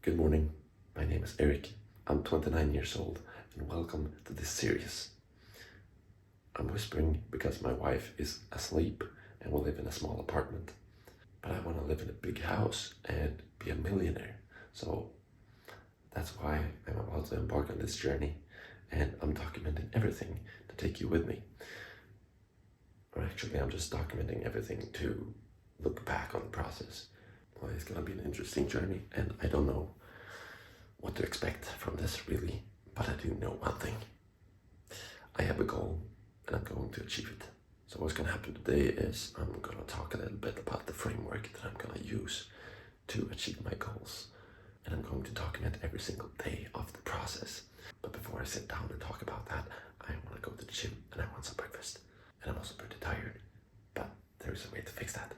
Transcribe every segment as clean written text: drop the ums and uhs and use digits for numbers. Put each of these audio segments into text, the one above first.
Good morning, my name is Eric. I'm 29 years old and welcome to this series. I'm whispering because my wife is asleep and we live in a small apartment. But I want to live in a big house and be a millionaire. So that's why I'm about to embark on this journey and I'm documenting everything to take you with me. Or actually, I'm just documenting everything to look back on the process. Well, it's gonna be an interesting journey and I don't know what to expect from this really, but I do know one thing. I have a goal and I'm going to achieve it. So what's gonna happen today is I'm gonna talk a little bit about the framework that I'm gonna use to achieve my goals. And I'm going to document every single day of the process. But before I sit down and talk about that, I wanna go to the gym and I want some breakfast. And I'm also pretty tired, but there is a way to fix that.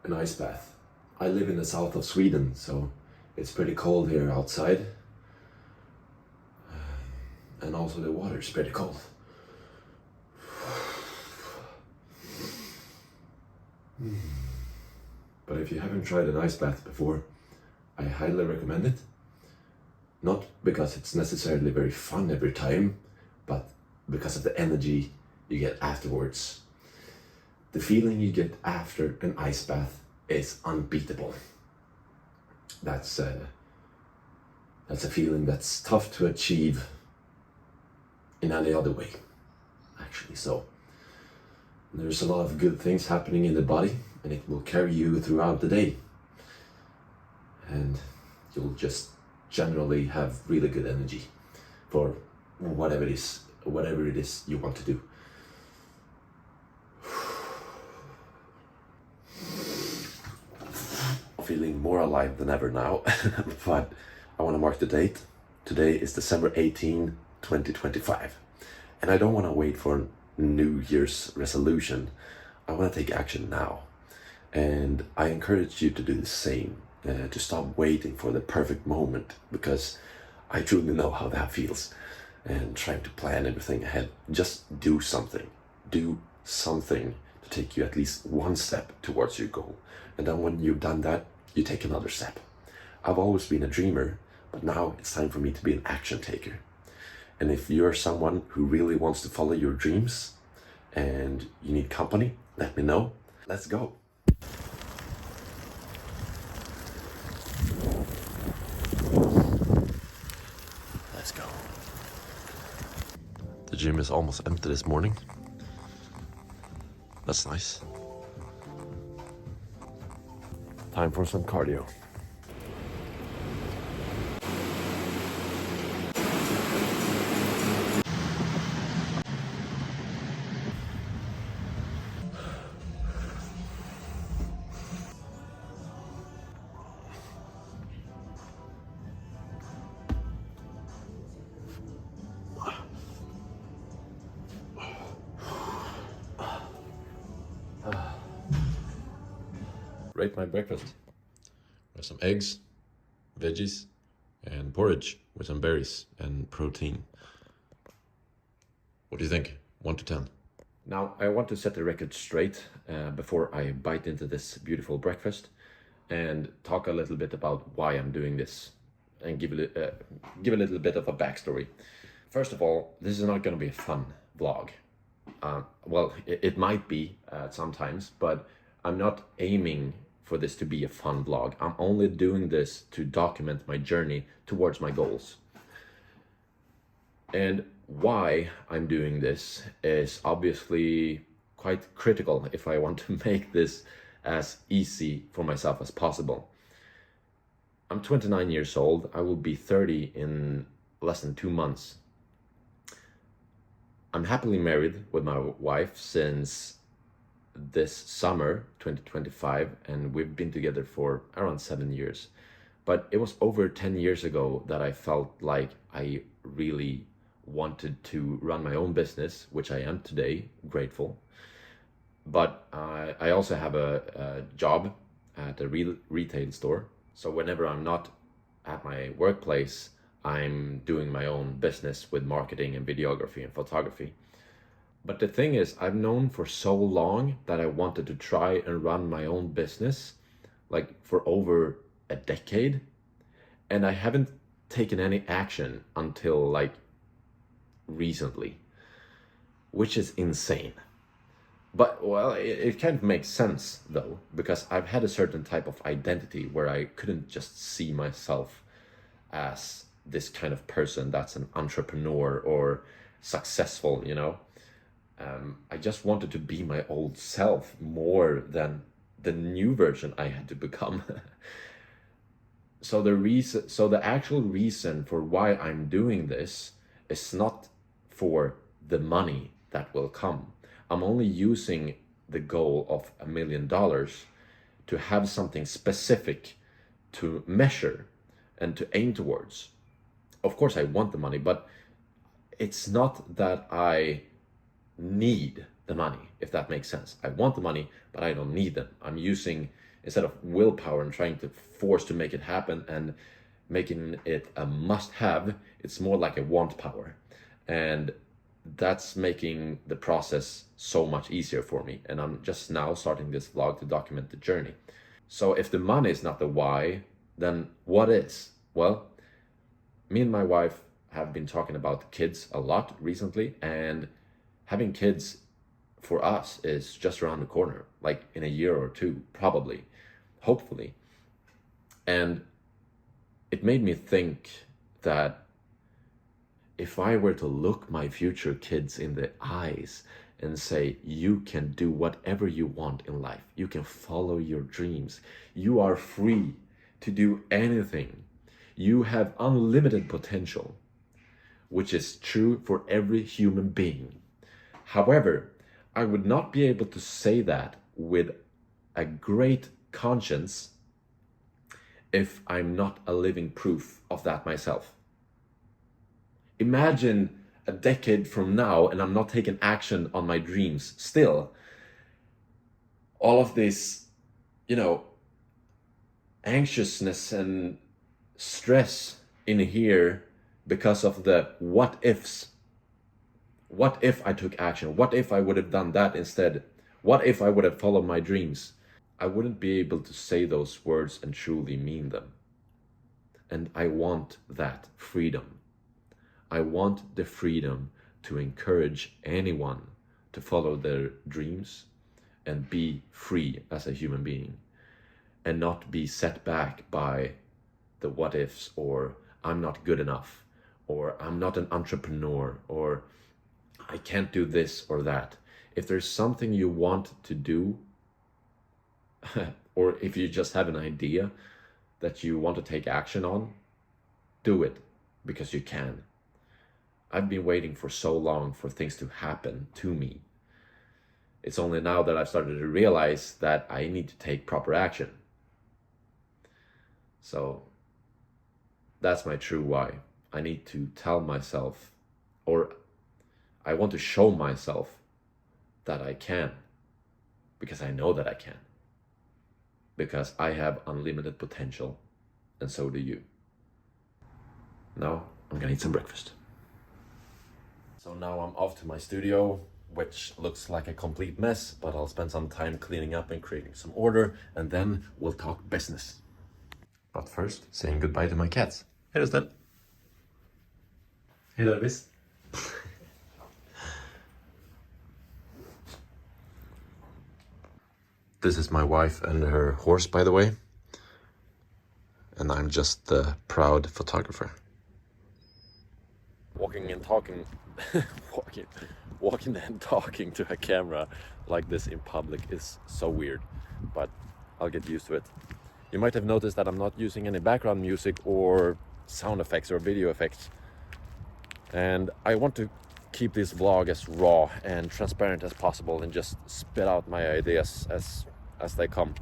An ice bath. I live in the south of Sweden, so it's pretty cold here outside. And also the water is pretty cold. But if you haven't tried an ice bath before, I highly recommend it. Not because it's necessarily very fun every time, but because of the energy you get afterwards. The feeling you get after an ice bath is unbeatable. That's a feeling that's tough to achieve in any other way, actually. So there's a lot of good things happening in the body and it will carry you throughout the day. And you'll just generally have really good energy for whatever it is you want to do. Feeling more alive than ever now, but I want to mark the date. Today is December 18, 2025. And I don't want to wait for a New Year's resolution. I want to take action now. And I encourage you to do the same, to stop waiting for the perfect moment, because I truly know how that feels. And trying to plan everything ahead. Just do something. Do something to take you at least one step towards your goal. And then when you've done that, you take another step. I've always been a dreamer, but now it's time for me to be an action taker. And if you're someone who really wants to follow your dreams and you need company, let me know. Let's go. Let's go. The gym is almost empty this morning. That's nice. Time for some cardio. Rate my breakfast. With some eggs, veggies, and porridge with some berries and protein. What do you think? 1 to 10. Now, I want to set the record straight before I bite into this beautiful breakfast and talk a little bit about why I'm doing this and give a little bit of a backstory. First of all, this is not going to be a fun vlog. Well, it might be sometimes, but I'm not aiming for this to be a fun vlog. I'm only doing this to document my journey towards my goals. And why I'm doing this is obviously quite critical if I want to make this as easy for myself as possible. I'm 29 years old. I will be 30 in less than 2 months. I'm happily married with my wife since this summer 2025, and we've been together for around 7 years. But it was over 10 years ago that I felt like I really wanted to run my own business, which I am today, grateful. But I also have a job at a retail store So whenever I'm not at my workplace, I'm doing my own business with marketing and videography and photography. But the thing is, I've known for so long that I wanted to try and run my own business, like for over a decade. And I haven't taken any action until like recently, which is insane. But well, it kind of makes sense though, because I've had a certain type of identity where I couldn't just see myself as this kind of person that's an entrepreneur or successful, you know. I just wanted to be my old self more than the new version I had to become. So the actual reason for why I'm doing this is not for the money that will come. I'm only using the goal of $1 million to have something specific to measure and to aim towards. Of course, I want the money, but it's not that I need the money, if that makes sense. I want the money, but I don't need them. I'm using, instead of willpower and trying to force to make it happen and making it a must-have, it's more like a want power. And that's making the process so much easier for me. And I'm just now starting this vlog to document the journey. So if the money is not the why, then what is? Well, me and my wife have been talking about kids a lot recently, and having kids for us is just around the corner, like in a year or two, probably, hopefully. And it made me think that if I were to look my future kids in the eyes and say, you can do whatever you want in life, you can follow your dreams, you are free to do anything, you have unlimited potential, which is true for every human being. However, I would not be able to say that with a great conscience if I'm not a living proof of that myself. Imagine a decade from now and I'm not taking action on my dreams still. All of this, you know, anxiousness and stress in here because of the what ifs. What if I took action? What if I would have done that instead? What if I would have followed my dreams? I wouldn't be able to say those words and truly mean them. And I want that freedom. I want the freedom to encourage anyone to follow their dreams and be free as a human being and not be set back by the what ifs, or I'm not good enough, or I'm not an entrepreneur, or I can't do this or that. If there's something you want to do, or if you just have an idea that you want to take action on, do it because you can. I've been waiting for so long for things to happen to me. It's only now that I've started to realize that I need to take proper action. So that's my true why. I need to tell myself, or I want to show myself that I can, because I know that I can. Because I have unlimited potential, and so do you. Now I'm gonna eat some breakfast. So now I'm off to my studio, which looks like a complete mess, but I'll spend some time cleaning up and creating some order, and then we'll talk business. But first, saying goodbye to my cats. Hej Östen! Hej Elvis! This is my wife and her horse, by the way. And I'm just the proud photographer. Walking and talking, walking and talking to a camera like this in public is so weird, but I'll get used to it. You might have noticed that I'm not using any background music or sound effects or video effects. And I want to keep this vlog as raw and transparent as possible and just spit out my ideas as they come.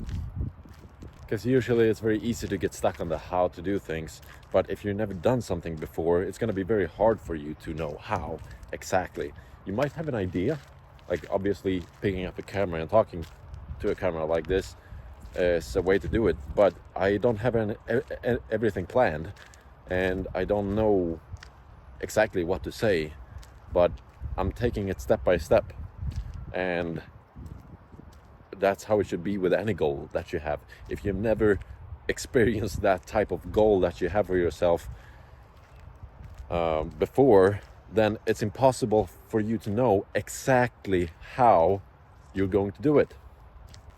Because usually it's very easy to get stuck on the how to do things, but if you've never done something before, it's going to be very hard for you to know how exactly. You might have an idea, like obviously picking up a camera and talking to a camera like this, is a way to do it, but I don't have everything planned, and I don't know exactly what to say, but I'm taking it step by step, and that's how it should be with any goal that you have. If you've never experienced that type of goal that you have for yourself before, then it's impossible for you to know exactly how you're going to do it.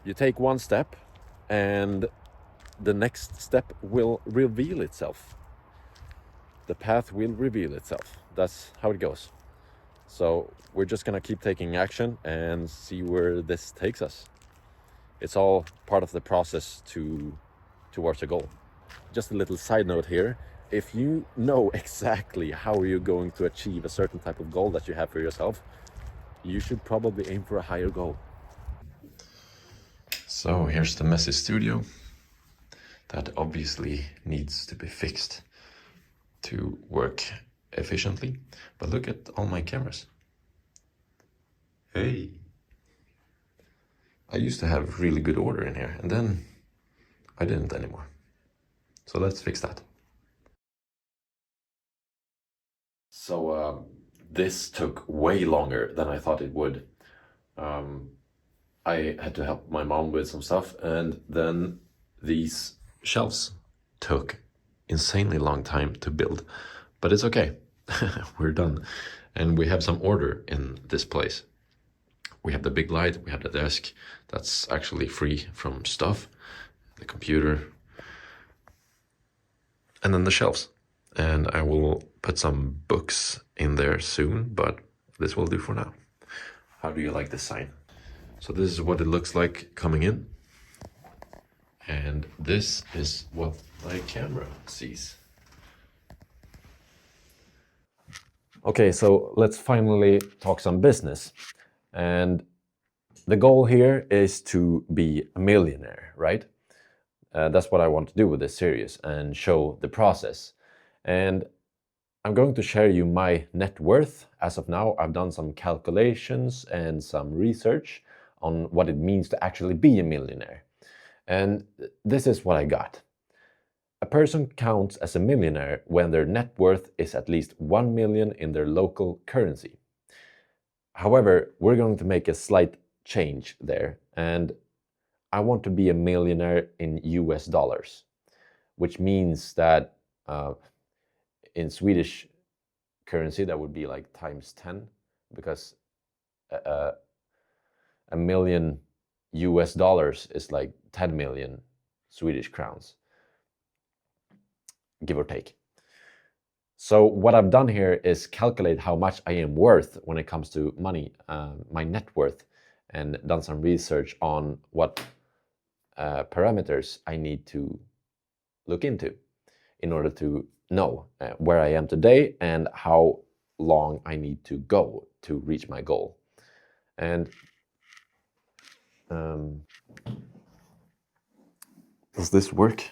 You take one step, and the next step will reveal itself. The path will reveal itself. That's how it goes. So we're just gonna keep taking action and see where this takes us. It's all part of the process towards a goal. Just a little side note here. If you know exactly how you're going to achieve a certain type of goal that you have for yourself, you should probably aim for a higher goal. So here's the messy studio that obviously needs to be fixed to work efficiently. But look at all my cameras. Hey. I used to have really good order in here, and then I didn't anymore. So let's fix that. So this took way longer than I thought it would. I had to help my mom with some stuff, and then these shelves took insanely long time to build. But it's okay. We're done. And we have some order in this place. We have the big light, we have the desk that's actually free from stuff, the computer, and then the shelves. And I will put some books in there soon, but this will do for now. How do you like this sign? So this is what it looks like coming in. And this is what my camera sees. Okay, so let's finally talk some business. And the goal here is to be a millionaire, right? That's what I want to do with this series and show the process. And I'm going to share you my net worth. As of now, I've done some calculations and some research on what it means to actually be a millionaire. And this is what I got. A person counts as a millionaire when their net worth is at least 1 million in their local currency. However, we're going to make a slight change there, and I want to be a millionaire in US dollars, which means that in Swedish currency, that would be like times 10, because a million US dollars is like 10 million Swedish crowns, give or take. So what I've done here is calculate how much I am worth when it comes to money, my net worth, and done some research on what parameters I need to look into in order to know where I am today and how long I need to go to reach my goal. And does this work?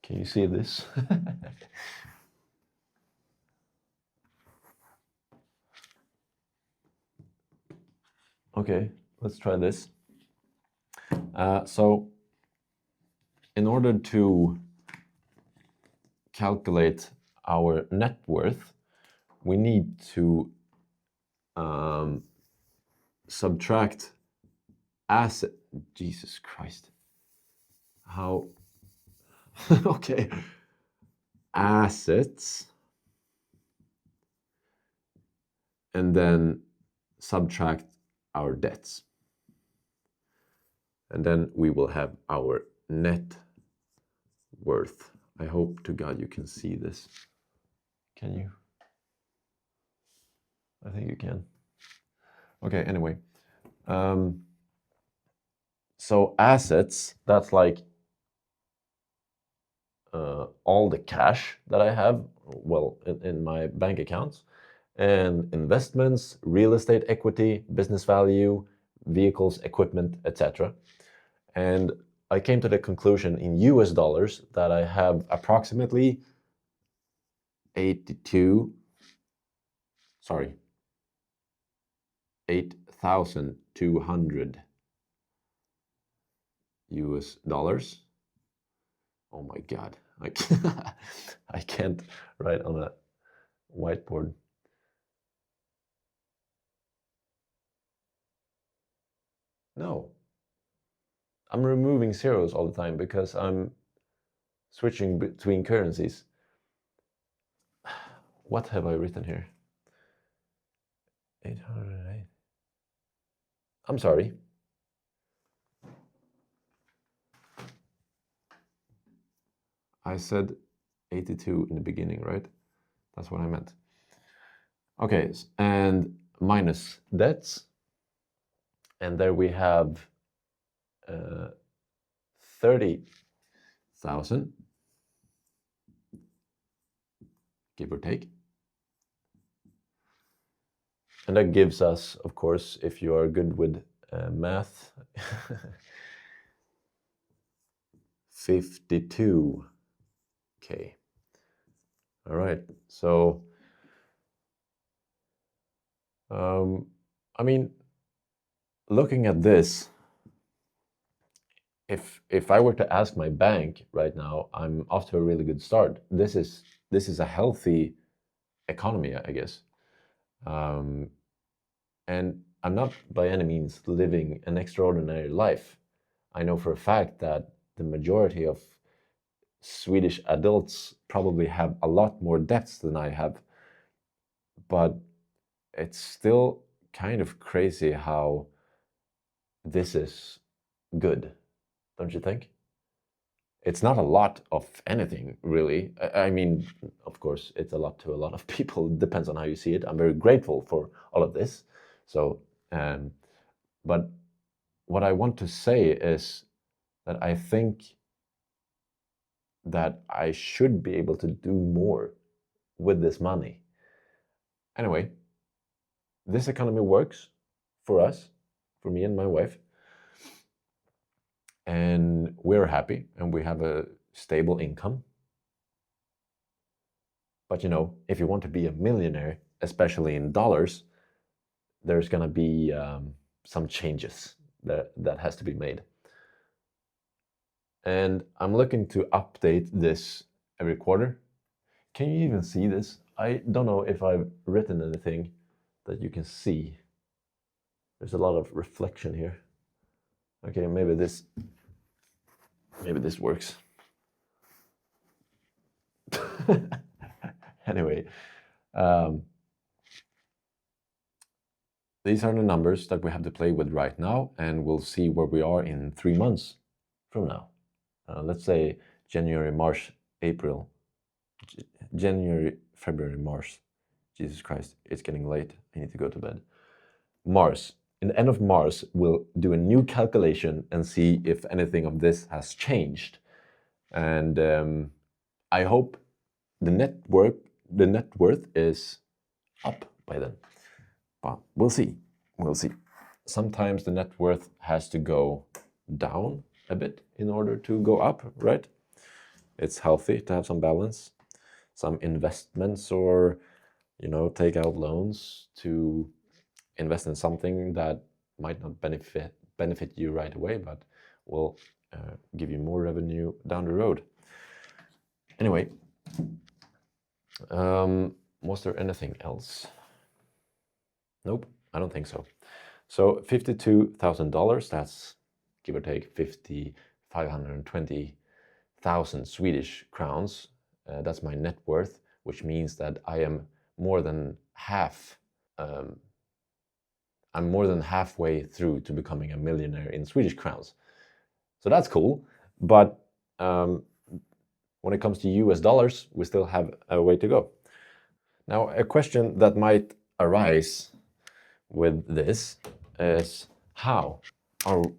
Can you see this? Okay, let's try this. So in order to calculate our net worth, we need to subtract asset. Jesus Christ. How? Okay. Assets. And then subtract our debts. And then we will have our net worth. I hope to God you can see this. Can you? I think you can. Okay, anyway. So assets, that's like all the cash that I have, well, in my bank accounts, and investments, real estate equity, business value, vehicles, equipment, etc. And I came to the conclusion in US dollars that I have approximately 8,000 $22,200 US. Oh my God, I can't write on a whiteboard. No, I'm removing zeros all the time because I'm switching between currencies. What have I written here? 808. I'm sorry. I said 82 in the beginning, right? That's what I meant. Okay, and minus debts. And there we have 30,000, give or take. And that gives us, of course, if you are good with math, 52K. All right, so I mean, looking at this, if I were to ask my bank right now, I'm off to a really good start. This is a healthy economy, I guess. And I'm not by any means living an extraordinary life. I know for a fact that the majority of Swedish adults probably have a lot more debts than I have. But it's still kind of crazy how this is good, don't you think? It's not a lot of anything, really. I mean, of course, it's a lot to a lot of people. It depends on how you see it. I'm very grateful for all of this. So, but what I want to say is that I think that I should be able to do more with this money. Anyway, this economy works for us, for me and my wife. And we're happy and we have a stable income. But you know, if you want to be a millionaire, especially in dollars, there's going to be some changes that has to be made. And I'm looking to update this every quarter. Can you even see this? I don't know if I've written anything that you can see. There's a lot of reflection here. Okay, maybe this works. Anyway, these are the numbers that we have to play with right now, and we'll see where we are in 3 months from now. Let's say January, March, April, January, February, March. Jesus Christ, it's getting late. I need to go to bed. Mars. In the end of Mars, we'll do a new calculation and see if anything of this has changed. And I hope the net worth is up by then. But we'll see. We'll see. Sometimes the net worth has to go down a bit in order to go up, right? It's healthy to have some balance, some investments, or take out loans to invest in something that might not benefit you right away, but will give you more revenue down the road. Anyway, was there anything else? Nope, I don't think so. So $52,000, that's give or take 520,000 Swedish crowns. That's my net worth, which means that I am more than half. I'm more than halfway through to becoming a millionaire in Swedish crowns. So that's cool. But when it comes to US dollars, we still have a way to go. Now, a question that might arise with this is how am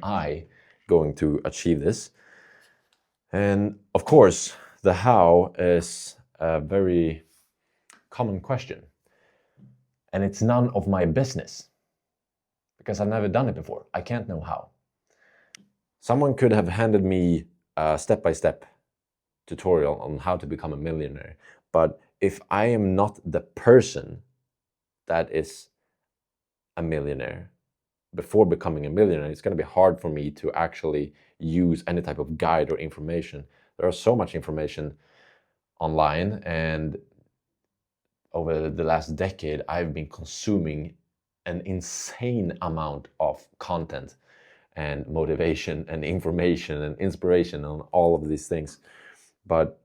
I going to achieve this? And of course, the how is a very common question. And it's none of my business because I've never done it before. I can't know how. Someone could have handed me a step-by-step tutorial on how to become a millionaire. But if I am not the person that is a millionaire. Before becoming a millionaire, it's going to be hard for me to actually use any type of guide or information. There are so much information online, and over the last decade, I've been consuming an insane amount of content and motivation and information and inspiration on all of these things. But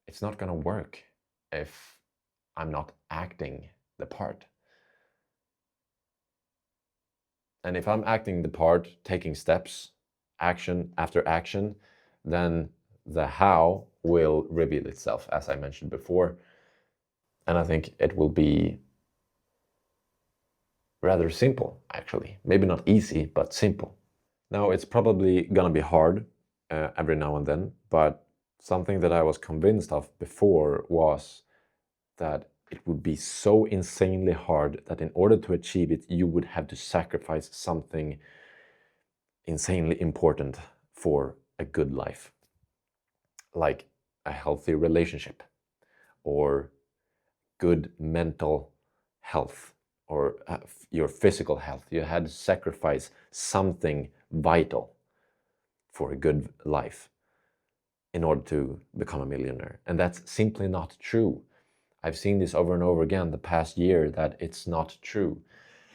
it's not going to work if I'm not acting the part. And if I'm acting the part, taking steps, action after action, then the how will reveal itself, as I mentioned before. And I think it will be rather simple, actually. Maybe not easy, but simple. Now, it's probably gonna be hard every now and then, but something that I was convinced of before was that it would be so insanely hard that in order to achieve it, you would have to sacrifice something insanely important for a good life, like a healthy relationship or good mental health or your physical health. You had to sacrifice something vital for a good life in order to become a millionaire. And that's simply not true. I've seen this over and over again the past year that it's not true.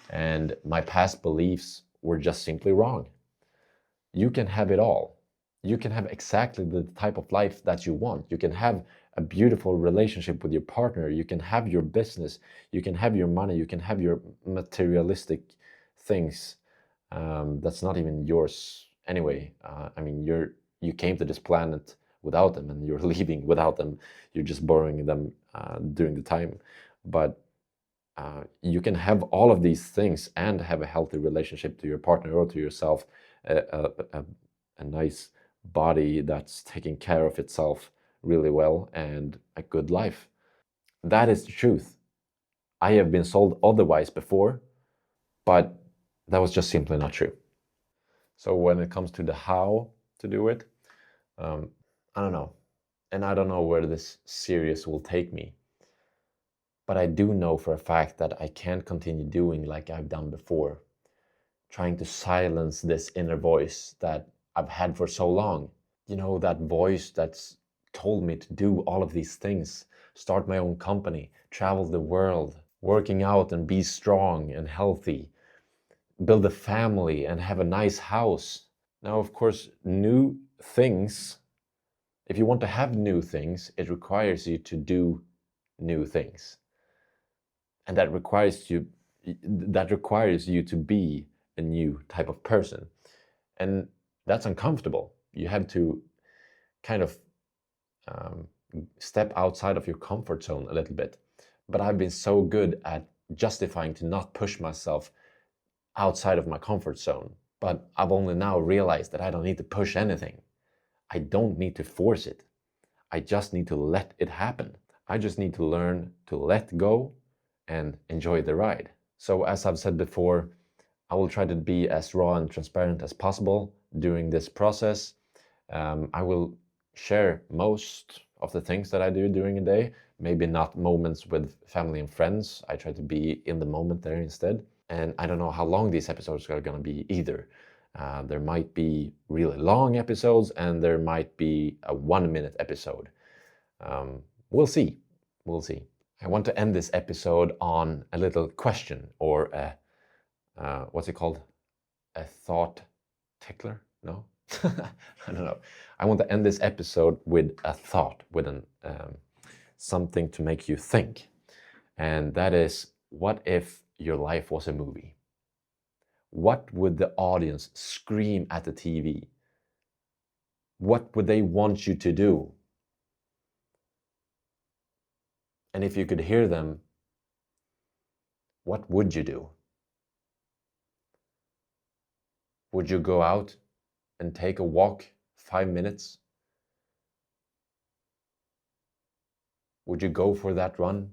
And my past beliefs were just simply wrong. You can have it all. You can have exactly the type of life that you want. You can have a beautiful relationship with your partner. You can have your business. You can have your money. You can have your materialistic things. That's not even yours anyway. I mean, you came to this planet without them, and you're leaving without them. You're just borrowing them during the time. But you can have all of these things and have a healthy relationship to your partner or to yourself, a nice body that's taking care of itself really well, and a good life. That is the truth. I have been sold otherwise before, but that was just simply not true. So when it comes to the how to do it, I don't know. And I don't know where this series will take me. But I do know for a fact that I can't continue doing like I've done before, trying to silence this inner voice that I've had for so long. You know, that voice that's told me to do all of these things, start my own company, travel the world, working out and be strong and healthy, build a family and have a nice house. Now, of course, new things, if you want to have new things, it requires you to do new things. And that requires you to be a new type of person. And that's uncomfortable. You have to kind of step outside of your comfort zone a little bit. But I've been so good at justifying to not push myself outside of my comfort zone. But I've only now realized that I don't need to push anything. I don't need to force it. I just need to let it happen. I just need to learn to let go and enjoy the ride. So as I've said before, I will try to be as raw and transparent as possible during this process. I will share most of the things that I do during a day, maybe not moments with family and friends. I try to be in the moment there instead. And I don't know how long these episodes are going to be either. There might be really long episodes, and there might be a 1 minute episode. We'll see. We'll see. I want to end this episode on a little question, or a, what's it called? A thought tickler? No? I don't know. I want to end this episode with a thought, with something to make you think. And that is, what if your life was a movie? What would the audience scream at the TV? What would they want you to do? And if you could hear them, what would you do? Would you go out and take a walk 5 minutes? Would you go for that run?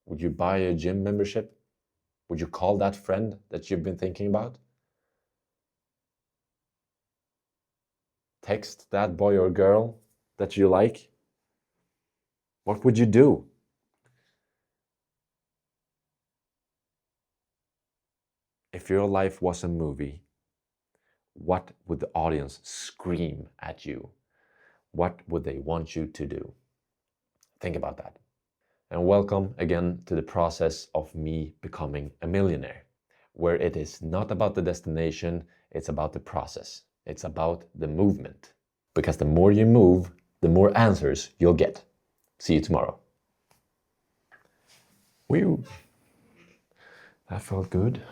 Would you buy a gym membership? Would you call that friend that you've been thinking about? Text that boy or girl that you like? What would you do? If your life was a movie, what would the audience scream at you? What would they want you to do? Think about that. And welcome again to the process of me becoming a millionaire, where it is not about the destination, it's about the process. It's about the movement. Because the more you move, the more answers you'll get. See you tomorrow. Whew. That felt good.